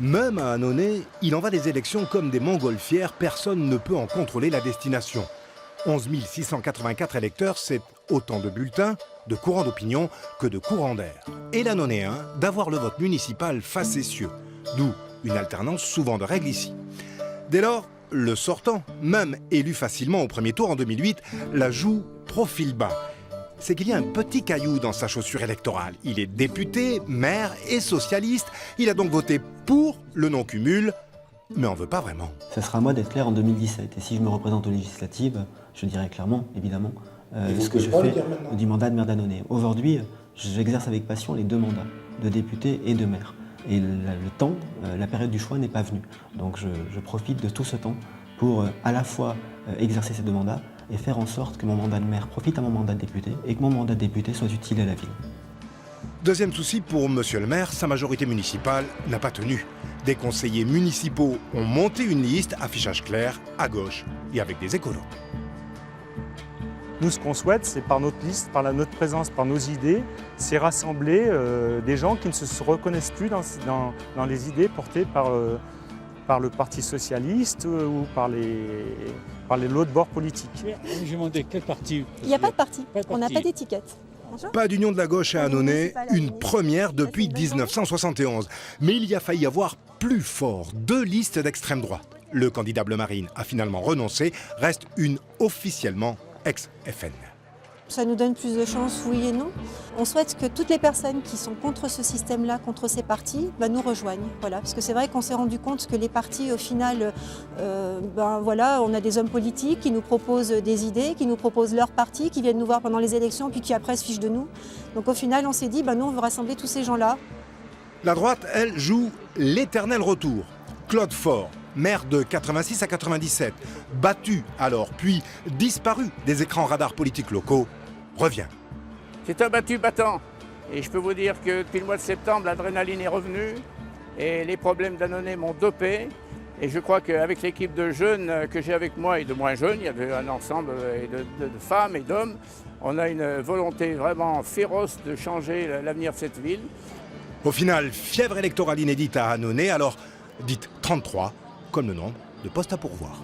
Même à Annonay, il en va des élections comme des montgolfières, personne ne peut en contrôler la destination. 11 684 électeurs, c'est autant de bulletins, de courants d'opinion que de courants d'air. Et l'Annonayien d'avoir le vote municipal facétieux, d'où une alternance souvent de règles ici. Dès lors, le sortant, même élu facilement au premier tour en 2008, la joue profil bas. C'est qu'il y a un petit caillou dans sa chaussure électorale. Il est député, maire et socialiste. Il a donc voté pour le non-cumul, mais on veut pas vraiment. Ça sera à moi d'être clair en 2017. Et si je me représente aux législatives, je dirai clairement, évidemment, ce que je fais du mandat de maire d'Annonay. Aujourd'hui, j'exerce avec passion les deux mandats, de député et de maire. Et le temps, la période du choix n'est pas venue. Donc je profite de tout ce temps pour à la fois exercer ces deux mandats et faire en sorte que mon mandat de maire profite à mon mandat de député et que mon mandat de député soit utile à la ville. Deuxième souci pour monsieur le maire, sa majorité municipale n'a pas tenu. Des conseillers municipaux ont monté une liste, affichage clair, à gauche et avec des écolos. Nous, ce qu'on souhaite, c'est par notre liste, par notre présence, par nos idées, c'est rassembler des gens qui ne se reconnaissent plus dans les idées portées par le Parti socialiste ou par l'autre bord politique. J'ai demandé quel parti. Il n'y a pas de parti, on n'a pas d'étiquette. Pas d'union de la gauche à Annonay, une première depuis 1971. Mais il y a failli avoir plus fort, 2 listes d'extrême droite. Le candidat Bleu Marine a finalement renoncé, reste une officiellement ex-FN. Ça nous donne plus de chances, oui et non. On souhaite que toutes les personnes qui sont contre ce système-là, contre ces partis, nous rejoignent. Voilà. Parce que c'est vrai qu'on s'est rendu compte que les partis, au final, on a des hommes politiques qui nous proposent des idées, qui nous proposent leur parti, qui viennent nous voir pendant les élections, puis qui après se fichent de nous. Donc au final, on s'est dit, nous, on veut rassembler tous ces gens-là. La droite, elle, joue l'éternel retour. Claude Faure, maire de 86 à 97, battu alors, puis disparu des écrans radars politiques locaux, revient. C'est un battu battant. Et je peux vous dire que depuis le mois de septembre, l'adrénaline est revenue et les problèmes d'Annonay m'ont dopé. Et je crois qu'avec l'équipe de jeunes que j'ai avec moi et de moins jeunes, il y a un ensemble de femmes et d'hommes, on a une volonté vraiment féroce de changer l'avenir de cette ville. Au final, fièvre électorale inédite à Annonay, alors dites 33, comme le nombre de postes à pourvoir.